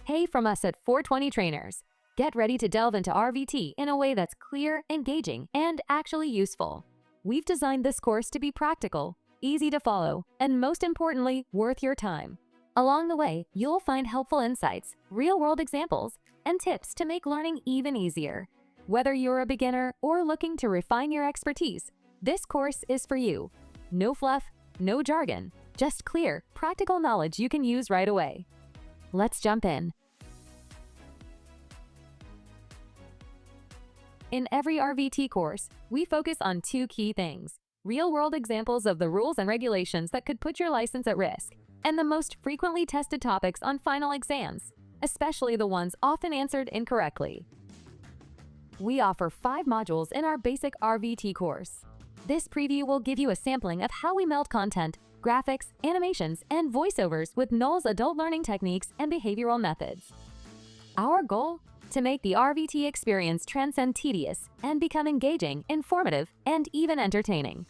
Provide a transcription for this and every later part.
Hey from us at 420 Trainers. Get ready to delve into RVT in a way that's clear, engaging, and actually useful. We've designed this course to be practical, easy to follow, and most importantly, worth your time. Along the way, you'll find helpful insights, real-world examples, and tips to make learning even easier. Whether you're a beginner or looking to refine your expertise, this course is for you. No fluff, no jargon, just clear, practical knowledge you can use right away. Let's jump in. In every RVT course, we focus on two key things: real-world examples of the rules and regulations that could put your license at risk, and the most frequently tested topics on final exams, especially the ones often answered incorrectly. We offer 5 modules in our basic RVT course. This preview will give you a sampling of how we meld content, graphics, animations, and voiceovers with Knoll's adult learning techniques and behavioral methods. Our goal? To make the RVT experience transcend tedious and become engaging, informative, and even entertaining.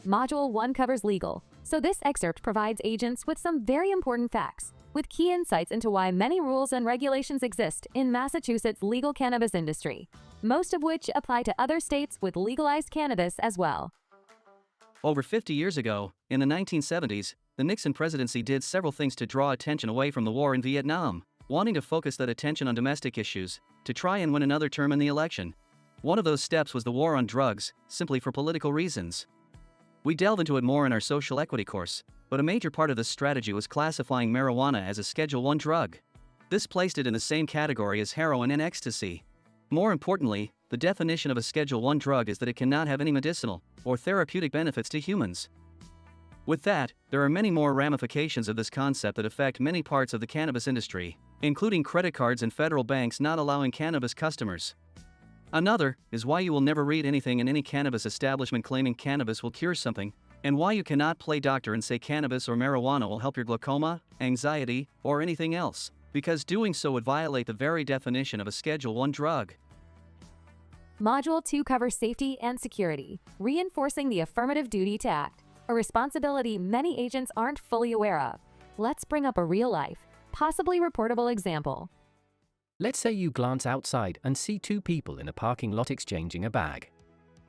Module 1 covers legal, so this excerpt provides agents with some very important facts, with key insights into why many rules and regulations exist in Massachusetts' legal cannabis industry, most of which apply to other states with legalized cannabis as well. Over 50 years ago, in the 1970s, the Nixon presidency did several things to draw attention away from the war in Vietnam, wanting to focus that attention on domestic issues, to try and win another term in the election. One of those steps was the war on drugs, simply for political reasons. We delve into it more in our social equity course, but a major part of this strategy was classifying marijuana as a Schedule I drug. This placed it in the same category as heroin and ecstasy. More importantly, the definition of a Schedule I drug is that it cannot have any medicinal or therapeutic benefits to humans. With that, there are many more ramifications of this concept that affect many parts of the cannabis industry, including credit cards and federal banks not allowing cannabis customers. Another is why you will never read anything in any cannabis establishment claiming cannabis will cure something, and why you cannot play doctor and say cannabis or marijuana will help your glaucoma, anxiety, or anything else, because doing so would violate the very definition of a Schedule I drug. Module 2 covers safety and security, reinforcing the affirmative duty to act, a responsibility many agents aren't fully aware of. Let's bring up a real-life, possibly reportable example. Let's say you glance outside and see 2 people in a parking lot exchanging a bag.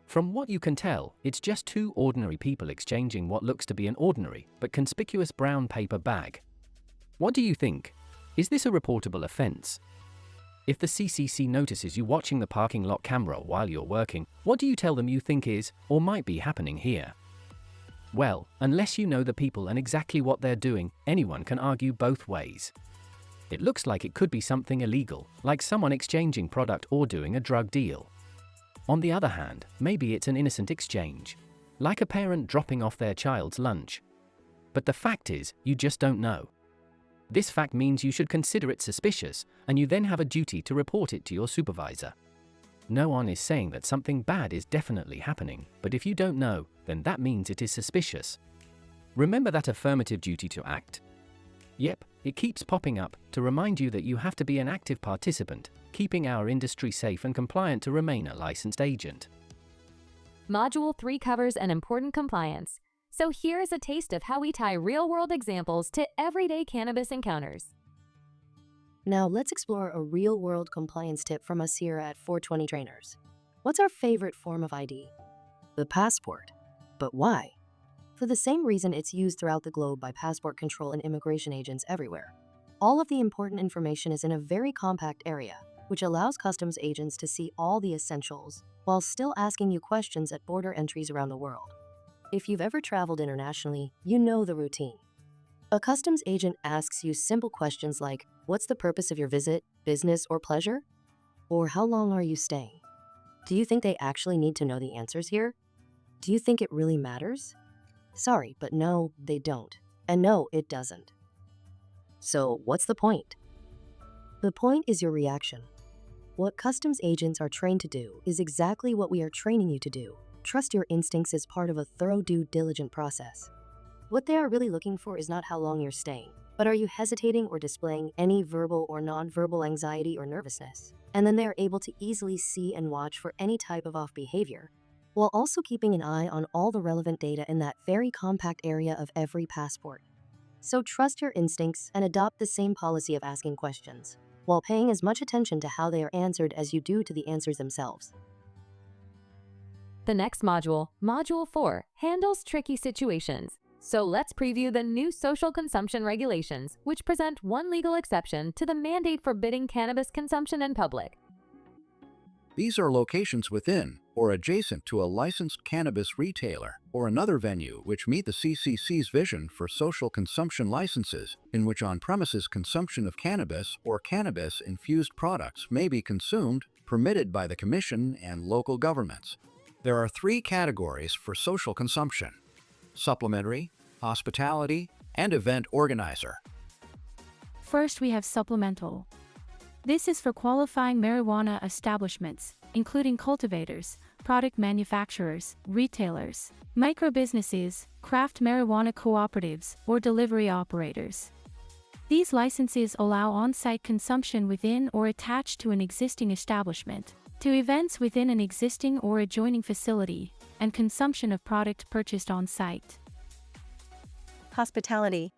From what you can tell, it's just 2 ordinary people exchanging what looks to be an ordinary but conspicuous brown paper bag. What do you think? Is this a reportable offense? If the CCC notices you watching the parking lot camera while you're working, what do you tell them you think is, or might be happening here? Well, unless you know the people and exactly what they're doing, anyone can argue both ways. It looks like it could be something illegal, like someone exchanging product or doing a drug deal. On the other hand, maybe it's an innocent exchange, like a parent dropping off their child's lunch. But the fact is, you just don't know. This fact means you should consider it suspicious, and you then have a duty to report it to your supervisor. No one is saying that something bad is definitely happening, but if you don't know, then that means it is suspicious. Remember that affirmative duty to act. Yep, it keeps popping up to remind you that you have to be an active participant, keeping our industry safe and compliant to remain a licensed agent. Module 3 covers an important compliance. So here is a taste of how we tie real-world examples to everyday cannabis encounters. Now let's explore a real-world compliance tip from us here at 420 Trainers. What's our favorite form of ID? The passport. But why? For the same reason it's used throughout the globe by passport control and immigration agents everywhere. All of the important information is in a very compact area, which allows customs agents to see all the essentials while still asking you questions at border entries around the world. If you've ever traveled internationally, you know the routine. A customs agent asks you simple questions like, what's the purpose of your visit, business, or pleasure? Or how long are you staying? Do you think they actually need to know the answers here? Do you think it really matters? Sorry, but no, they don't. And no, it doesn't. So what's the point? The point is your reaction. What customs agents are trained to do is exactly what we are training you to do. Trust your instincts as part of a thorough due diligence process. What they are really looking for is not how long you're staying, but are you hesitating or displaying any verbal or non-verbal anxiety or nervousness? And then they are able to easily see and watch for any type of off behavior, while also keeping an eye on all the relevant data in that very compact area of every passport. So trust your instincts and adopt the same policy of asking questions, while paying as much attention to how they are answered as you do to the answers themselves. The next module, Module 4, handles tricky situations. So let's preview the new social consumption regulations, which present one legal exception to the mandate forbidding cannabis consumption in public. These are locations within or adjacent to a licensed cannabis retailer or another venue which meet the CCC's vision for social consumption licenses, in which on-premises consumption of cannabis or cannabis-infused products may be consumed, permitted by the Commission and local governments. There are 3 categories for social consumption: supplementary, hospitality, and event organizer. First, we have supplemental. This is for qualifying marijuana establishments, including cultivators, product manufacturers, retailers, microbusinesses, craft marijuana cooperatives, or delivery operators. These licenses allow on-site consumption within or attached to an existing establishment, to events within an existing or adjoining facility, and consumption of product purchased on-site. Hospitality.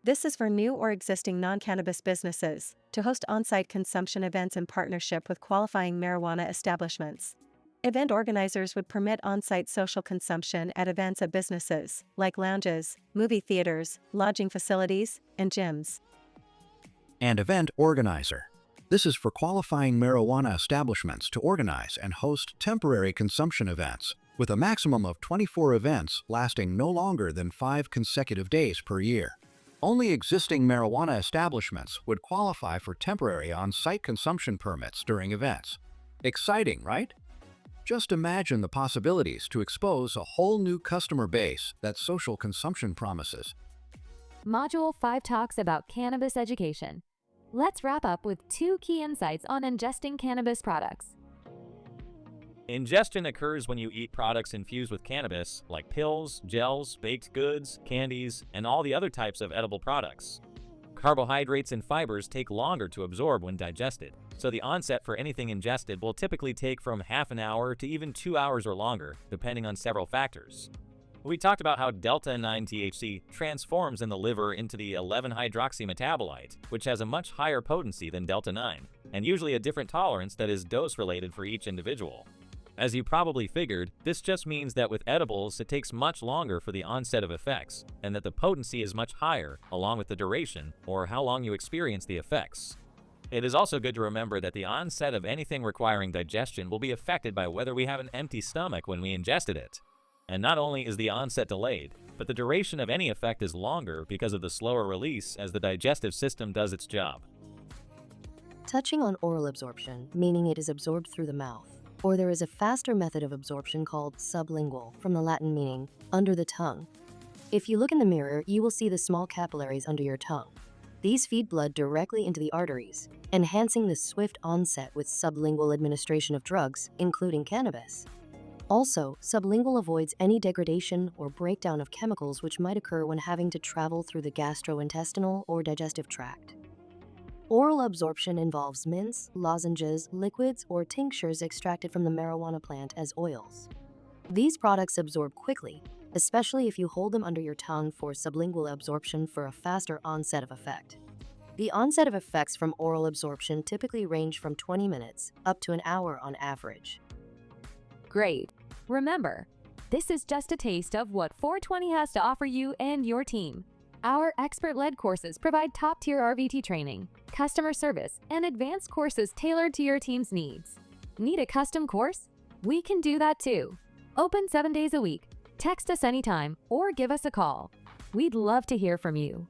This is for new or existing non-cannabis businesses to host on-site consumption events in partnership with qualifying marijuana establishments. Event organizers would permit on-site social consumption at events at businesses, like lounges, movie theaters, lodging facilities, and gyms. And event organizer. This is for qualifying marijuana establishments to organize and host temporary consumption events, with a maximum of 24 events lasting no longer than 5 consecutive days per year. Only existing marijuana establishments would qualify for temporary on-site consumption permits during events. Exciting, right? Just imagine the possibilities to expose a whole new customer base that social consumption promises. Module 5 talks about cannabis education. Let's wrap up with 2 key insights on ingesting cannabis products. Ingestion occurs when you eat products infused with cannabis, like pills, gels, baked goods, candies, and all the other types of edible products. Carbohydrates and fibers take longer to absorb when digested, so the onset for anything ingested will typically take from half an hour to even 2 hours or longer, depending on several factors. We talked about how delta-9 THC transforms in the liver into the 11-hydroxy metabolite, which has a much higher potency than delta-9, and usually a different tolerance that is dose-related for each individual. As you probably figured, this just means that with edibles, it takes much longer for the onset of effects, and that the potency is much higher, along with the duration, or how long you experience the effects. It is also good to remember that the onset of anything requiring digestion will be affected by whether we have an empty stomach when we ingested it. And not only is the onset delayed, but the duration of any effect is longer because of the slower release as the digestive system does its job. Touching on oral absorption, meaning it is absorbed through the mouth, or there is a faster method of absorption called sublingual, from the Latin meaning under the tongue. If you look in the mirror, you will see the small capillaries under your tongue. These feed blood directly into the arteries, enhancing the swift onset with sublingual administration of drugs, including cannabis. Also, sublingual avoids any degradation or breakdown of chemicals which might occur when having to travel through the gastrointestinal or digestive tract. Oral absorption involves mints, lozenges, liquids, or tinctures extracted from the marijuana plant as oils. These products absorb quickly, especially if you hold them under your tongue for sublingual absorption for a faster onset of effect. The onset of effects from oral absorption typically range from 20 minutes up to an hour on average. Great! Remember, this is just a taste of what 420 has to offer you and your team. Our expert-led courses provide top-tier RVT training, customer service, and advanced courses tailored to your team's needs. Need a custom course? We can do that too. Open 7 days a week. Text us anytime or give us a call. We'd love to hear from you.